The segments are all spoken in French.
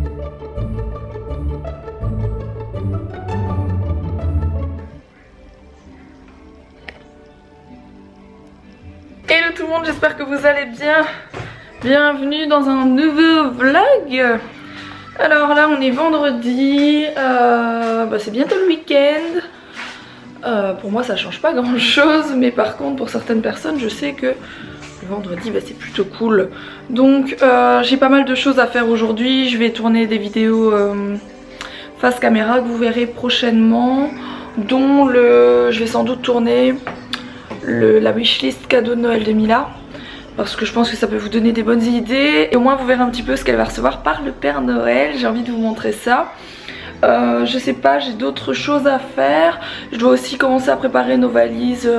Hello tout le monde, j'espère que vous allez bien. Bienvenue dans un nouveau vlog. Alors là on est vendredi, c'est bientôt le week-end. Pour moi ça change pas grand chose, mais par contre pour certaines personnes je sais que le vendredi c'est plutôt cool. Donc j'ai pas mal de choses à faire aujourd'hui. Je vais tourner des vidéos face caméra que vous verrez prochainement, dont je vais sans doute tourner la wishlist cadeau de Noël de Mila, parce que je pense que ça peut vous donner des bonnes idées et au moins vous verrez un petit peu ce qu'elle va recevoir par le Père Noël. J'ai envie de vous montrer ça. Je sais pas, j'ai d'autres choses à faire. Je dois aussi commencer à préparer nos valises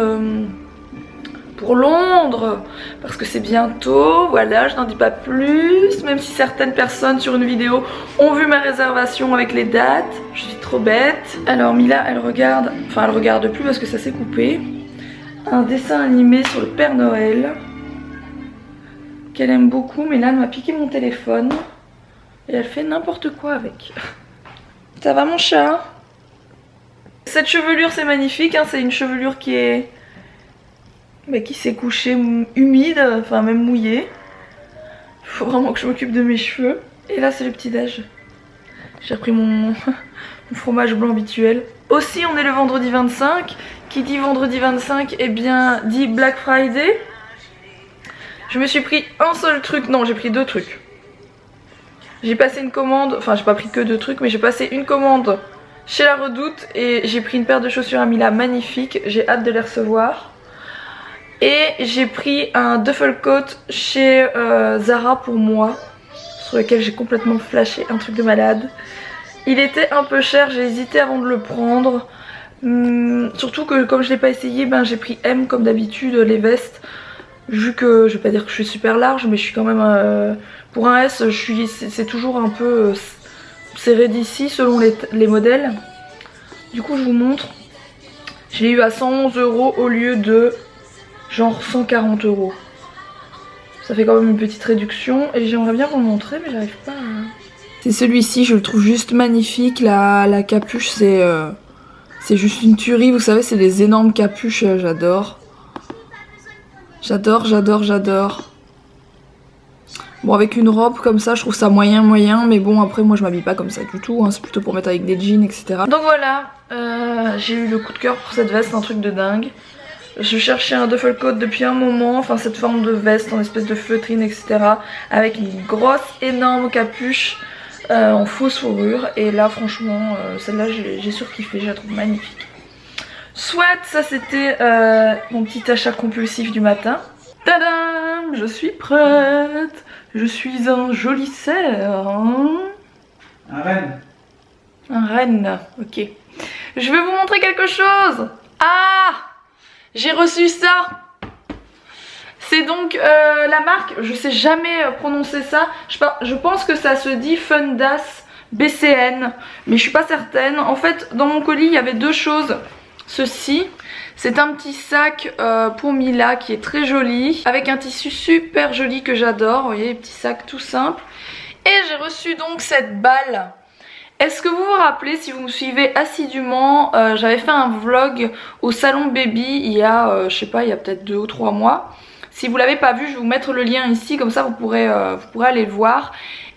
pour Londres, parce que c'est bientôt. Voilà, je n'en dis pas plus, même si certaines personnes sur une vidéo ont vu ma réservation avec les dates. Je suis trop bête. Alors Mila elle regarde, enfin elle regarde plus parce que ça s'est coupé, un dessin animé sur le Père Noël qu'elle aime beaucoup, mais là elle m'a piqué mon téléphone et elle fait n'importe quoi avec. Ça va mon chat? Cette chevelure c'est magnifique, hein, c'est une chevelure qui s'est couchée humide, enfin même mouillée. Il faut vraiment que je m'occupe de mes cheveux. Et là c'est le petit déj. J'ai repris mon fromage blanc habituel. Aussi on est le vendredi 25. Qui dit vendredi 25 eh bien dit Black Friday. Je me suis pris un seul truc, non j'ai pris deux trucs. J'ai passé une commande, enfin j'ai pas pris que deux trucs, mais j'ai passé une commande chez La Redoute et j'ai pris une paire de chaussures à Mila magnifique, j'ai hâte de les recevoir. Et j'ai pris un duffel coat chez Zara pour moi, sur lequel j'ai complètement flashé, un truc de malade. Il était un peu cher, j'ai hésité avant de le prendre. Surtout que comme je l'ai pas essayé, j'ai pris M comme d'habitude les vestes, vu que je vais pas dire que je suis super large, mais je suis quand même pour un S, c'est toujours un peu serré d'ici selon les modèles. Du coup je vous montre, je l'ai eu à 111 € au lieu de genre 140 €. Ça fait quand même une petite réduction et j'aimerais bien vous le montrer mais j'arrive pas à... C'est celui-ci, je le trouve juste magnifique, la capuche c'est juste une tuerie, vous savez, c'est des énormes capuches, j'adore. J'adore, j'adore, j'adore. Bon, avec une robe comme ça, je trouve ça moyen, mais bon, après, moi, je m'habille pas comme ça du tout, hein, c'est plutôt pour mettre avec des jeans, etc. Donc voilà, j'ai eu le coup de cœur pour cette veste, un truc de dingue. Je cherchais un duffel coat depuis un moment, enfin, cette forme de veste en espèce de feutrine, etc. Avec une grosse, énorme capuche. En fausse fourrure, et là franchement celle-là j'ai surkiffé, je la trouve magnifique. Soit ça c'était mon petit achat compulsif du matin. Tadam, je suis prête, je suis un joli cerf, hein. Un renne. Un renne, ok. Je vais vous montrer quelque chose. Ah, j'ai reçu ça. C'est donc la marque, je sais jamais prononcer ça, je pense que ça se dit Fundas BCN, mais je suis pas certaine. En fait dans mon colis il y avait deux choses. Ceci, c'est un petit sac pour Mila qui est très joli, avec un tissu super joli que j'adore, vous voyez, petit sac tout simple. Et j'ai reçu donc cette balle. Est-ce que vous vous rappelez, si vous me suivez assidûment, j'avais fait un vlog au salon Baby il y a, je sais pas, il y a peut-être 2 ou 3 mois. Si vous l'avez pas vu, je vais vous mettre le lien ici, comme ça vous pourrez aller le voir.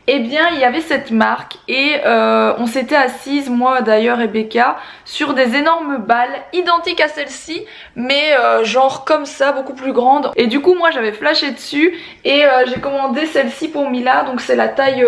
Eh bien il y avait cette marque et on s'était assises, moi d'ailleurs et Becca, sur des énormes balles identiques à celle-ci, mais genre comme ça, beaucoup plus grandes. Et du coup moi j'avais flashé dessus et j'ai commandé celle-ci pour Mila, donc c'est la taille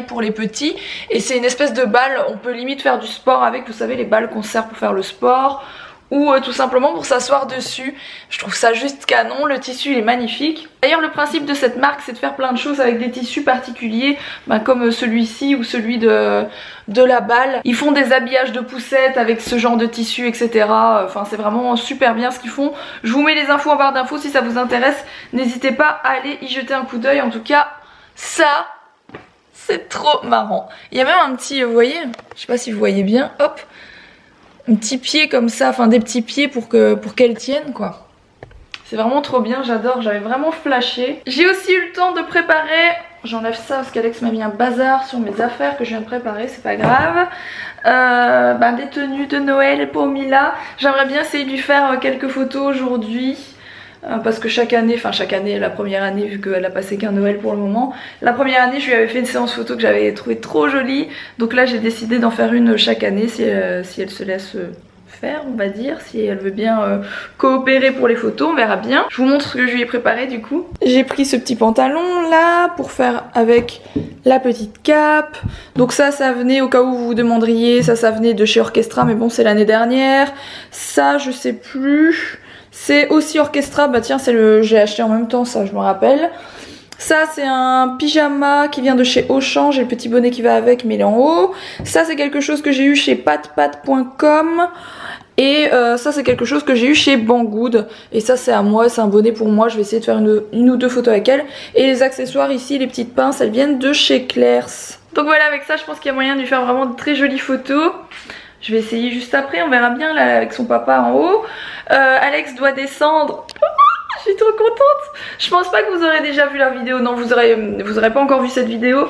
pour les petits. Et c'est une espèce de balle, on peut limite faire du sport avec, vous savez les balles qu'on sert pour faire le sport, ou tout simplement pour s'asseoir dessus. Je trouve ça juste canon, le tissu il est magnifique. D'ailleurs le principe de cette marque c'est de faire plein de choses avec des tissus particuliers, comme celui-ci ou celui de la balle. Ils font des habillages de poussettes avec ce genre de tissu, etc. Enfin c'est vraiment super bien ce qu'ils font. Je vous mets les infos en barre d'infos si ça vous intéresse, n'hésitez pas à aller y jeter un coup d'œil. En tout cas ça c'est trop marrant. Il y a même un petit, vous voyez, je sais pas si vous voyez bien, hop, un petit pied comme ça, enfin des petits pieds pour qu'elle tienne quoi. C'est vraiment trop bien, j'adore, j'avais vraiment flashé. J'ai aussi eu le temps de préparer j'enlève ça parce qu'Alex m'a mis un bazar sur mes affaires que je viens de préparer, c'est pas grave. Des tenues de Noël pour Mila. J'aimerais bien essayer de lui faire quelques photos aujourd'hui. Parce que chaque année, la première année vu qu'elle a passé qu'un Noël pour le moment, la première année je lui avais fait une séance photo que j'avais trouvé trop jolie. Donc là j'ai décidé d'en faire une chaque année si elle se laisse faire, on va dire, si elle veut bien coopérer pour les photos, on verra bien. Je vous montre ce que je lui ai préparé du coup. J'ai pris ce petit pantalon là pour faire avec la petite cape. Donc ça venait, au cas où vous vous demanderiez, ça venait de chez Orchestra, mais bon c'est l'année dernière. Ça je sais plus. C'est aussi Orchestra, bah tiens j'ai acheté en même temps ça, je me rappelle. Ça c'est un pyjama qui vient de chez Auchan, j'ai le petit bonnet qui va avec mais il est en haut. Ça c'est quelque chose que j'ai eu chez patpat.com. Et ça c'est quelque chose que j'ai eu chez Banggood. Et ça c'est à moi, c'est un bonnet pour moi, je vais essayer de faire une ou deux photos avec elle. Et les accessoires ici, les petites pinces, elles viennent de chez Claire's. Donc voilà, avec ça je pense qu'il y a moyen de lui faire vraiment de très jolies photos. Je vais essayer juste après, on verra bien là avec son papa en haut. Alex doit descendre. Je suis trop contente. Je pense pas que vous aurez déjà vu la vidéo. Non, vous aurez pas encore vu cette vidéo.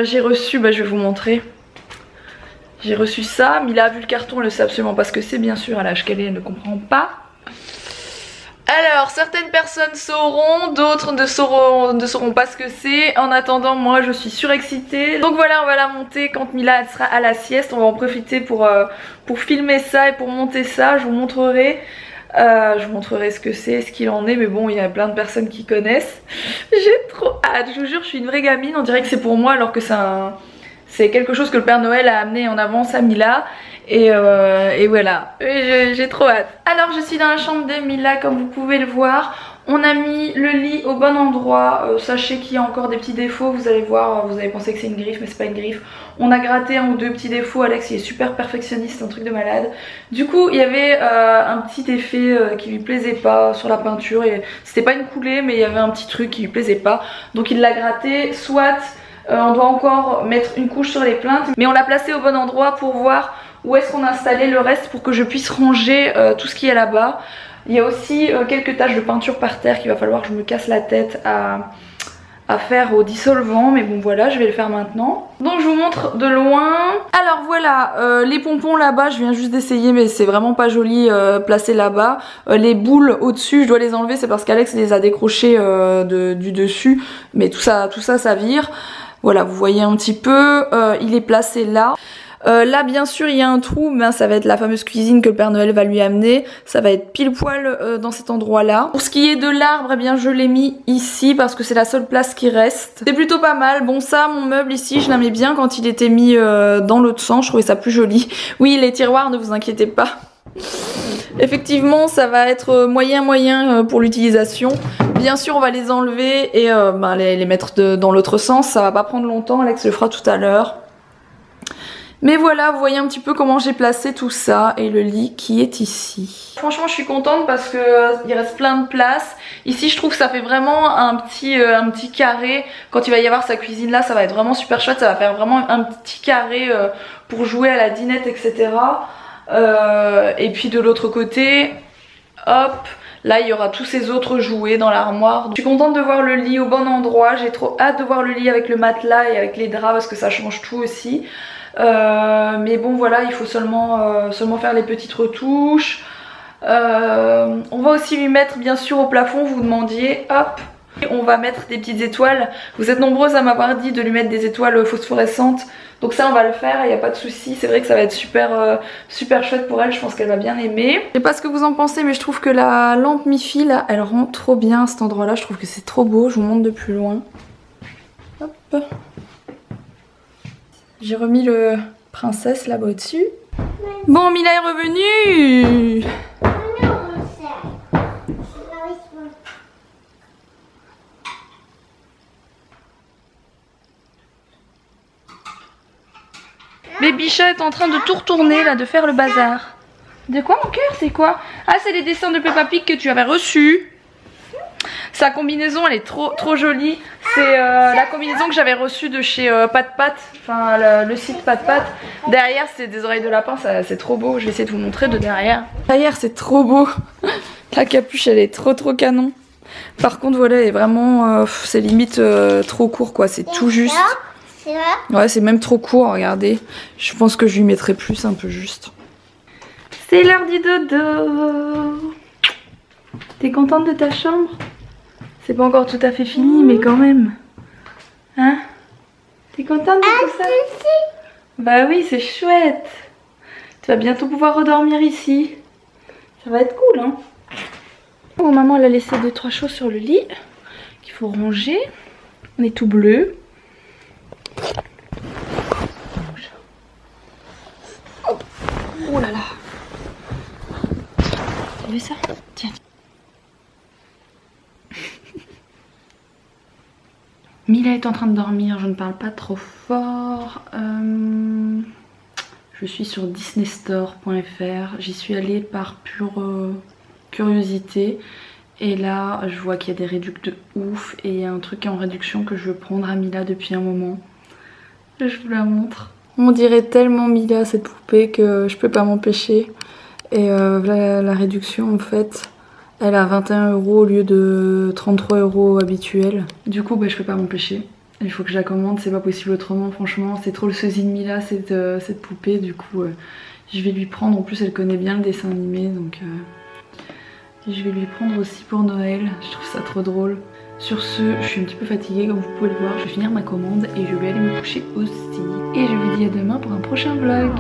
J'ai reçu, je vais vous montrer. J'ai reçu ça. Mila a vu le carton, elle ne sait absolument pas ce que c'est. Bien sûr, à l'âge qu'elle est, elle ne comprend pas. Alors, certaines personnes sauront, d'autres ne sauront pas ce que c'est. En attendant, moi je suis surexcitée. Donc voilà, on va la monter quand Mila elle sera à la sieste. On va en profiter pour filmer ça et pour monter ça. Je vous montrerai. Ce que c'est, ce qu'il en est. Mais bon, il y a plein de personnes qui connaissent. J'ai trop hâte, je vous jure, je suis une vraie gamine. On dirait que c'est pour moi alors que c'est quelque chose que le Père Noël a amené en avance à Mila. Et voilà, j'ai trop hâte. Alors je suis dans la chambre de Mila comme vous pouvez le voir. On a mis le lit au bon endroit. Sachez qu'il y a encore des petits défauts, vous allez voir, vous allez penser que c'est une griffe mais c'est pas une griffe. On a gratté un ou deux petits défauts, Alex il est super perfectionniste, un truc de malade. Du coup il y avait un petit effet qui lui plaisait pas sur la peinture. Et c'était pas une coulée mais il y avait un petit truc qui lui plaisait pas. Donc il l'a gratté, soit on doit encore mettre une couche sur les plaintes. Mais on l'a placé au bon endroit pour voir où est-ce qu'on a installé le reste pour que je puisse ranger tout ce qui est là-bas. Il y a aussi quelques taches de peinture par terre qu'il va falloir que je me casse la tête à faire au dissolvant. Mais bon voilà, je vais le faire maintenant. Donc je vous montre de loin. Alors voilà, les pompons là-bas, je viens juste d'essayer mais c'est vraiment pas joli placé là-bas. Les boules au-dessus, je dois les enlever, c'est parce qu'Alex les a décrochées du dessus. Mais tout ça vire. Voilà, vous voyez un petit peu, il est placé là. Là bien sûr il y a un trou, mais ça va être la fameuse cuisine que le Père Noël va lui amener. Ça va être pile poil dans cet endroit là. Pour ce qui est de l'arbre, eh bien je l'ai mis ici parce que c'est la seule place qui reste. C'est plutôt pas mal. Bon ça, mon meuble ici je l'aimais bien quand il était mis dans l'autre sens, je trouvais ça plus joli. Oui les tiroirs, ne vous inquiétez pas. Effectivement ça va être moyen pour l'utilisation. Bien sûr on va les enlever et les mettre dans l'autre sens. Ça va pas prendre longtemps, Alex le fera tout à l'heure. Mais voilà, vous voyez un petit peu comment j'ai placé tout ça et le lit qui est ici. Franchement je suis contente parce que il reste plein de place. Ici je trouve que ça fait vraiment un petit carré. Quand il va y avoir sa cuisine là, ça va être vraiment super chouette. Ça va faire vraiment un petit carré pour jouer à la dinette, etc. Et puis de l'autre côté, hop, là il y aura tous ces autres jouets dans l'armoire. Je suis contente de voir le lit au bon endroit. J'ai trop hâte de voir le lit avec le matelas et avec les draps parce que ça change tout aussi. Mais bon voilà, il faut seulement faire les petites retouches. On va aussi lui mettre bien sûr au plafond, vous demandiez, hop, on va mettre des petites étoiles. Vous êtes nombreuses à m'avoir dit de lui mettre des étoiles phosphorescentes. Donc ça on va le faire, il n'y a pas de souci. C'est vrai que ça va être super chouette pour elle, je pense qu'elle va bien aimer. Je sais pas ce que vous en pensez mais je trouve que la lampe mi-fi là, elle rend trop bien à cet endroit là. Je trouve que c'est trop beau, je vous montre de plus loin. Hop. J'ai remis le princesse là-bas au-dessus. Bon, Mila est revenue. Babycha est en train de tout retourner là, de faire le bazar. De quoi mon cœur? C'est quoi? Ah, c'est les dessins de Peppa Pig que tu avais reçus. Sa combinaison elle est trop jolie. C'est la combinaison que j'avais reçue de chez Patpat, enfin le site Patpat. Derrière c'est des oreilles de lapin, c'est trop beau. Je vais essayer de vous montrer de derrière. Derrière c'est trop beau. La capuche elle est trop canon. Par contre voilà, elle est vraiment, c'est limite trop court quoi, c'est tout juste. C'est vrai? Ouais, c'est même trop court, regardez. Je pense que je lui mettrai plus, un peu juste. C'est l'heure du dodo. T'es contente de ta chambre? C'est pas encore tout à fait fini, mais quand même. Hein? T'es contente de tout ça? Bah oui, c'est chouette. Tu vas bientôt pouvoir redormir ici. Ça va être cool, hein? Bon, maman, elle a laissé 2-3 choses sur le lit qu'il faut ranger. On est tout bleu. Oh là là. T'as vu ça? Tiens. Mila est en train de dormir, je ne parle pas trop fort. Je suis sur disneystore.fr. J'y suis allée par pure curiosité. Et là, je vois qu'il y a des réducts de ouf. Et il y a un truc en réduction que je veux prendre à Mila depuis un moment. Je vous la montre. On dirait tellement Mila cette poupée que je peux pas m'empêcher. Et voilà la réduction en fait. Elle a 21 € au lieu de 33 € habituel. Du coup, bah, je peux pas m'empêcher. Il faut que je la commande, c'est pas possible autrement. Franchement, c'est trop le sosie de Mila cette poupée. Du coup, je vais lui prendre. En plus, elle connaît bien le dessin animé, donc je vais lui prendre aussi pour Noël. Je trouve ça trop drôle. Sur ce, je suis un petit peu fatiguée, comme vous pouvez le voir. Je vais finir ma commande et je vais aller me coucher aussi. Et je vous dis à demain pour un prochain vlog.